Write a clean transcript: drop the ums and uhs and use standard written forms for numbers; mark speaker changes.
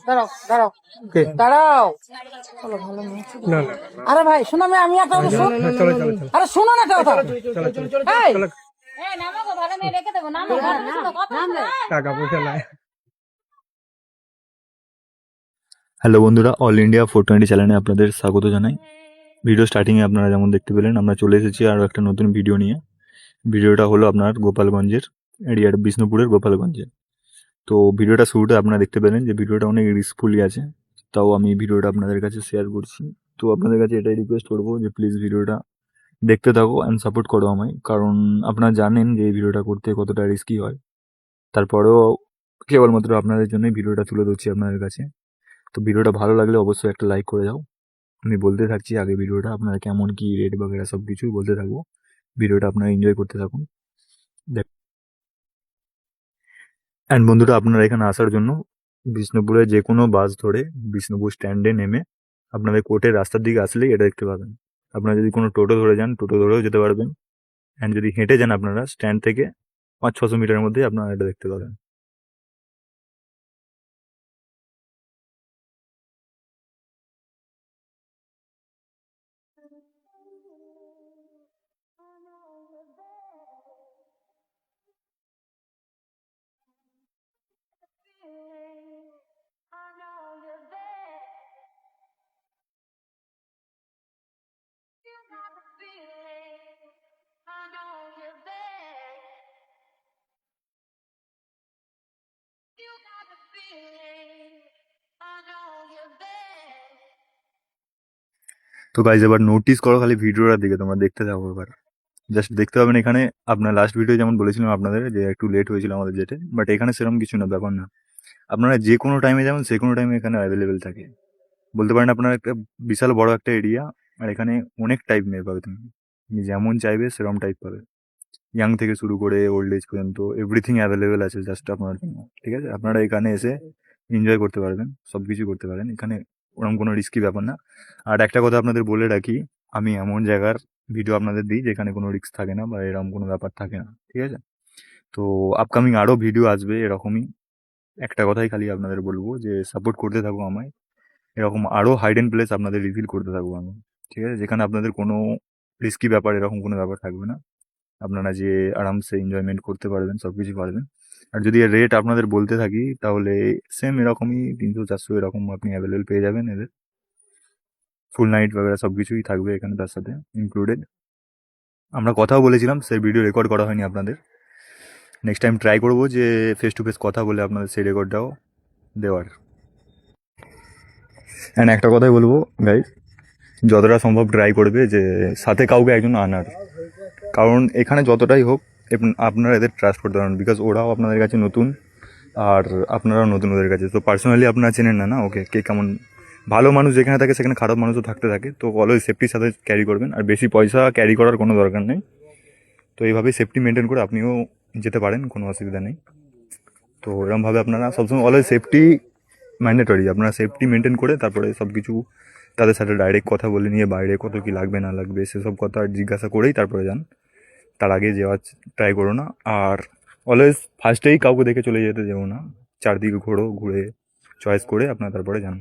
Speaker 1: দাঁড়াও দাঁড়াও দাঁড়াও। চলো ভালো মেয়ে। আরে ভাই শোনো, আমি একটা কথা শোনো। আরে শোনো না কথা। এই নামো গো, ভালো মেয়ে রেখে দেবো। নামো,
Speaker 2: টাকা পয়সা নাই।
Speaker 3: হ্যালো বন্ধুরা, অল ইন্ডিয়া 420 চ্যানেলে আপনাদের স্বাগত জানাই। ভিডিও স্টার্টিংয়ে আপনারা যেমন দেখতে পেলেন, আমরা চলে এসেছি আরও একটা নতুন ভিডিও নিয়ে। ভিডিওটা হলো আপনার গোপালগঞ্জের এরিয়ার, বিষ্ণুপুরের গোপালগঞ্জে। তো ভিডিওটা শুরুতে আপনারা দেখতে পেলেন যে ভিডিওটা অনেক রিস্কফুলি আছে, তাও আমি ভিডিওটা আপনাদের কাছে শেয়ার করছি। তো আপনাদের কাছে এটাই রিকোয়েস্ট করবো যে প্লিজ ভিডিওটা দেখতে থাকো অ্যান্ড সাপোর্ট করো আমায়, কারণ আপনারা জানেন যে এই ভিডিওটা করতে কতটা রিস্কি হয়। তারপরেও কেবলমাত্র আপনাদের জন্যই ভিডিওটা তুলে ধরছি আপনাদের কাছে। তো ভিডিওটা ভালো লাগলে অবশ্যই একটা লাইক করে যাও। আমি বলতে থাকছি আগে ভিডিওটা আপনারা কেমন কি রেট বাগেরা সব কিছুই বলতে থাকবো। ভিডিওটা আপনারা এনজয় করতে থাকুন। অ্যান্ড বন্ধুরা, আপনারা এখানে আসার জন্য বিষ্ণুপুরে যে কোনো বাস ধরে বিষ্ণুপুর স্ট্যান্ডে নেমে আপনাদের কোর্টের রাস্তার দিকে আসলেই এটা দেখতে পাবেন। আপনারা যদি কোনো টোটো ধরে যান, টোটো ধরেও যেতে পারবেন। অ্যান্ড যদি হেঁটে যান আপনারা স্ট্যান্ড থেকে 500-600 মিটারের মধ্যেই আপনারা এটা দেখতে পাবেন। তো গাইজ এবার নোটিস করো খালি ভিডিওটার দিকে, তোমরা দেখতে থাকো। এবার জাস্ট দেখতে পাবেন এখানে। আপনার লাস্ট ভিডিও যেমন বলেছিলাম আপনাদের যে একটু লেট হয়েছিল আমাদের যেতে, বাট এখানে সেরকম কিছু না, ব্যাপার না। আপনারা যে কোনো টাইমে যাবেন, যে কোনো টাইমে এখানে অ্যাভেলেবেল থাকে। বলতে পারেন আপনার একটা বিশাল বড় একটা এরিয়া, আর এখানে অনেক টাইপ মেয়ে পাবে। তুমি যেমন চাইবে সেরকম টাইপ পাবে। ইয়াং থেকে শুরু করে ওল্ড এজ পর্যন্ত এভরিথিং অ্যাভেলেবেল আছে জাস্ট আপনার জন্য। ঠিক আছে, আপনারা এখানে এসে এনজয় করতে পারবেন, সব কিছু করতে পারেন এখানে। ওরকম কোনো রিস্কি ব্যাপার না। আর একটা কথা আপনাদের বলে রাখি, আমি এমন জায়গার ভিডিও আপনাদের দিই যেখানে কোনো রিস্ক থাকে না বা এরকম কোনো ব্যাপার থাকে না। ঠিক আছে, তো আপকামিং আরও ভিডিও আসবে এরকমই। একটা কথাই খালি আপনাদের বলবো যে সাপোর্ট করতে থাকবো আমায়। এরকম আরও হাইডেন প্লেস আপনাদের রিভিল করতে থাকবো আমি। ঠিক আছে, যেখানে আপনাদের কোনো রিস্কি ব্যাপার এরকম কোনো ব্যাপার থাকবে না। আপনারা যে আরামসে এনজয়মেন্ট করতে পারবেন, সব কিছু পারবেন। আর যদি এর রেট আপনাদের বলতে থাকি তাহলে সেম এরকমই 300-400 এরকম আপনি অ্যাভেলেবেল পেয়ে যাবেন। এদের ফুল নাইট বাগেরা সব কিছুই থাকবে এখানে তার সাথে ইনক্লুডেড। আমরা কথাও বলেছিলাম, সেই ভিডিও রেকর্ড করা হয়নি আপনাদের। নেক্সট টাইম ট্রাই করবো যে ফেস টু ফেস কথা বলে আপনাদের সেই রেকর্ডটাও দেওয়ার। অ্যান্ড একটা কথাই বলবো গাইজ, যতটা সম্ভব ট্রাই করবে যে সাথে কাউকে একজন আনার, কারণ এখানে যতটাই হোক আপনারা এদের ট্রাস্ট করতে পারেন, বিকজ ওরাও আপনাদের কাছে নতুন আর আপনারাও নতুন ওদের কাছে। তো পার্সোনালি আপনারা চেনেন না, ওকে কে কেমন। ভালো মানুষ যেখানে থাকে সেখানে খারাপ মানুষও থাকতে থাকে। তো অলওয়েজ সেফটির সাথে ক্যারি করবেন, আর বেশি পয়সা ক্যারি করার কোনো দরকার নেই। তো এইভাবেই সেফটি মেনটেন করে আপনিও যেতে পারেন, কোনো অসুবিধা নেই। তো এরকমভাবে আপনারা সবসময় অলওয়েজ সেফটি ম্যান্ডেটরি, আপনারা সেফটি মেনটেন করে তারপরে সব কিছু তাদের সাথে ডাইরেক্ট কথা বলে নিয়ে বাইরে কত কী লাগবে না লাগবে সেসব কথা জিজ্ঞাসা করেই তারপরে যান। তার আগে যাওয়ার ট্রাই করো না। আর অলওয়েজ ফার্স্টেই কাউকে দেখে চলে যেতে যেও না, চারদিকে ঘোরো, ঘুরে চয়েস করে আপনার তারপরে যান।